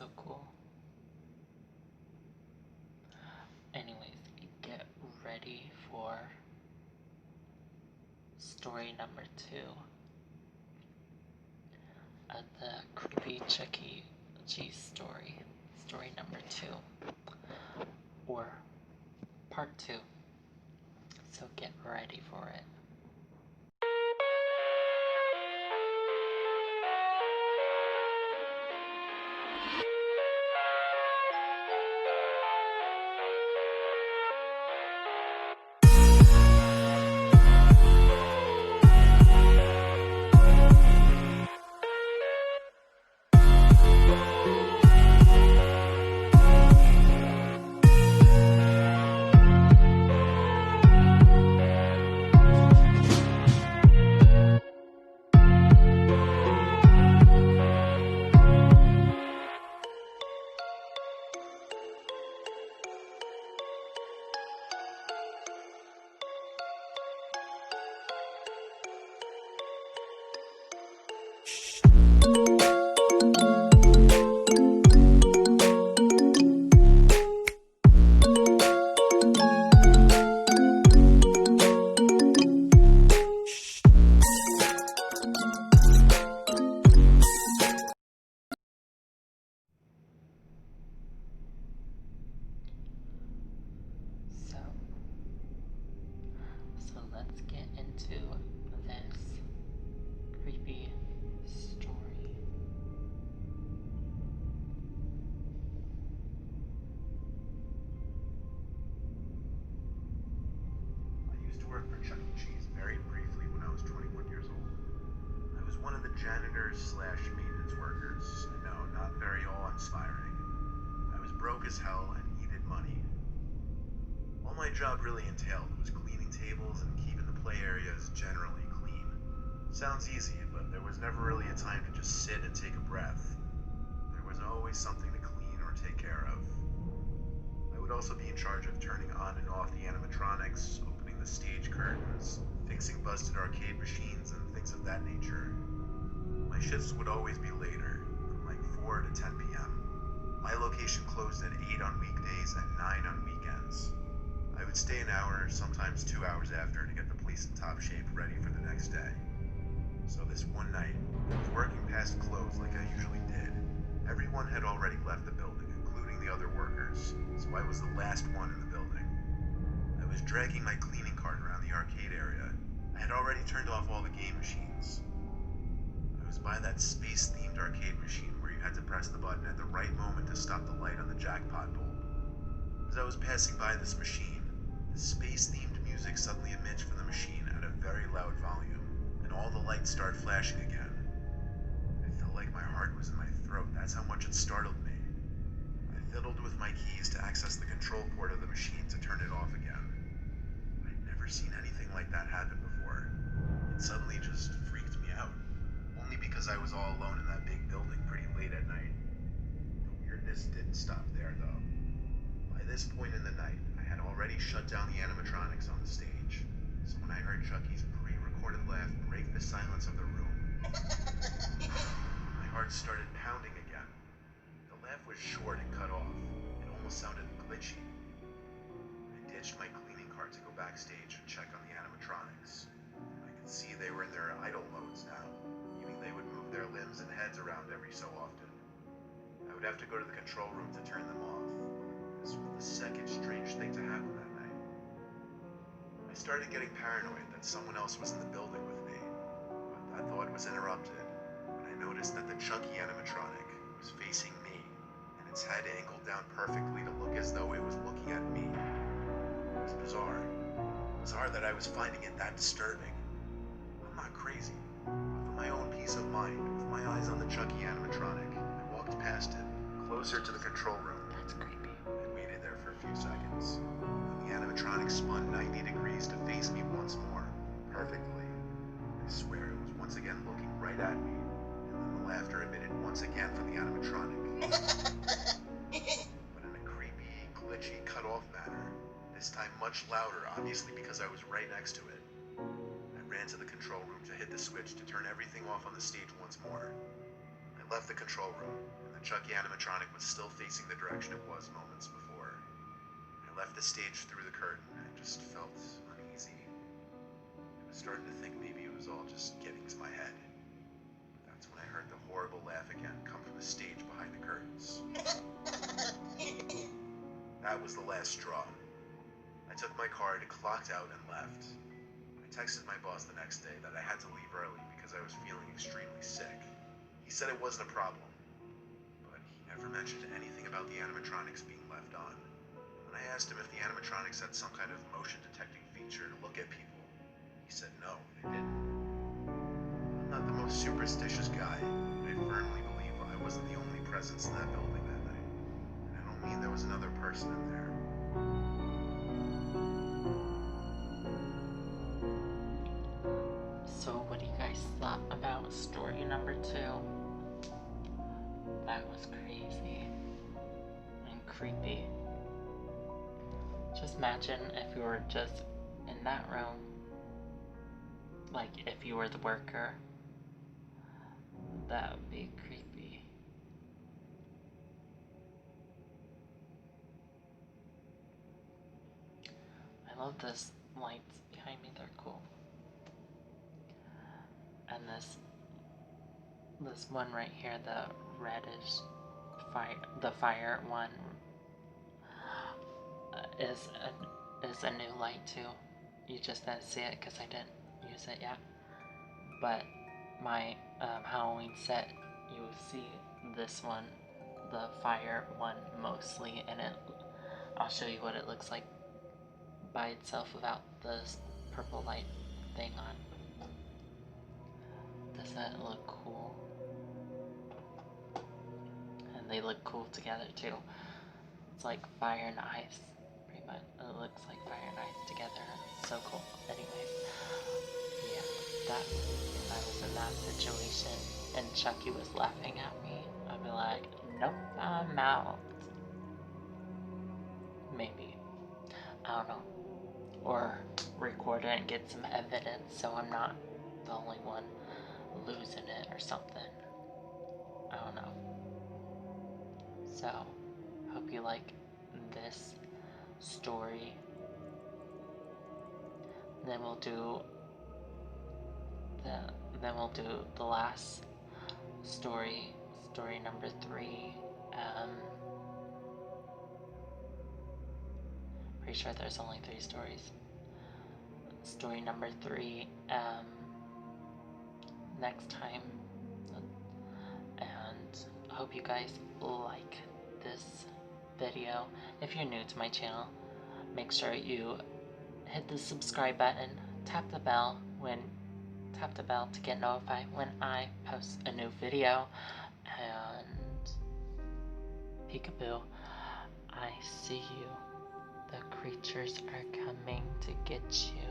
so cool. Anyways, get ready for story number 2 of the creepy Chucky G story. Story number 2. Or part 2. So get ready for it. So let's get into this creepy story. I used to work for Chuck E. Cheese very briefly when I was 21 years old. I was one of the janitors slash maintenance workers. I know, not very awe-inspiring. I was broke as hell and needed money. All my job really entailed was cleaning tables and keeping the play areas generally clean. Sounds easy, but there was never really a time to just sit and take a breath. There was always something to clean or take care of. I would also be in charge of turning on and off the animatronics, opening the stage curtains, fixing busted arcade machines, and things of that nature. My shifts would always be later, from like 4 to 10 p.m. My location closed at 8 on weekdays and 9 on weekends. I would stay an hour, sometimes 2 hours after, to get the place in top shape ready for the next day. So this one night, I was working past close like I usually did. Everyone had already left the building, including the other workers, so I was the last one in the building. I was dragging my cleaning cart around the arcade area. I had already turned off all the game machines. I was by that space-themed arcade machine where you had to press the button at the right moment to stop the light on the jackpot bulb. As I was passing by this machine, the space-themed music suddenly emits from the machine at a very loud volume, and all the lights start flashing again. I felt like my heart was in my throat. That's how much it startled me. I fiddled with my keys to access the control port of the machine to turn it off again. I'd never seen anything like that happen before. It suddenly just freaked me out. Only because I was all alone in that big building pretty late at night. The weirdness didn't stop there, though. By this point in the night, I had already shut down the animatronics on the stage. So when I heard Chucky's pre-recorded laugh break the silence of the room, my heart started pounding again. The laugh was short and cut off. It almost sounded glitchy. I ditched my cleaning cart to go backstage and check on the animatronics. I could see they were in their idle modes now, meaning they would move their limbs and heads around every so often. I would have to go to the control room to turn them off. This was the second strange thing to happen that night. I started getting paranoid that someone else was in the building with me, but that thought was interrupted when I noticed that the Chucky animatronic was facing me, and its head angled down perfectly to look as though it was looking at me. It was bizarre. Bizarre that I was finding it that disturbing. I'm not crazy. For my own peace of mind, with my eyes on the Chucky animatronic, I walked past it, closer to the control room. That's creepy. I waited there for a few seconds. Then the animatronic spun 90 degrees to face me once more, perfectly. I swear it was once again looking right at me, and then the laughter emitted once again from the animatronic. But in a creepy, glitchy, cut-off manner. This time much louder, obviously because I was right next to it. I ran to the control room to hit the switch to turn everything off on the stage once more. I left the control room, and the Chucky animatronic was still facing the direction it was moments before. I left the stage through the curtain and just felt uneasy. I was starting to think maybe it was all just getting to my head. That's when I heard the horrible laugh again come from the stage behind the curtains. That was the last straw. I took my card, clocked out, and left. I texted my boss the next day that I had to leave early because I was feeling extremely sick. He said it wasn't a problem, but he never mentioned anything about the animatronics being left on. When I asked him if the animatronics had some kind of motion detecting feature to look at people, he said no, they didn't. I'm not the most superstitious guy, but I firmly believe I wasn't the only presence in that building that night. And I don't mean there was another person in there. So what do you guys thought about story number 2? That was crazy and creepy. Just imagine if you were just in that room, like if you were the worker. That would be creepy. I love this lights behind me, they're cool. And this one right here, the reddish fire, the fire one, is a new light too. You just didn't see it because I didn't use it yet. But my Halloween set, you will see this one, the fire one mostly, and I'll show you what it looks like by itself without this purple light thing on. Doesn't that look cool? And they look cool together too. It's like fire and ice, pretty much. It looks like fire and ice together. It's so cool. Anyways, yeah, that if I was in that situation and Chucky was laughing at me, I'd be like, nope, I'm out. Maybe. I don't know. Or record it and get some evidence so I'm not the only one losing it or something. I don't know. So, hope you like this story. Then we'll do the last story, story number 3. Pretty sure there's only 3 stories. Story number 3 next time. And I hope you guys like this video. If you're new to my channel, make sure you hit the subscribe button, tap the bell to get notified when I post a new video, and peekaboo, I see you. The creatures are coming to get you.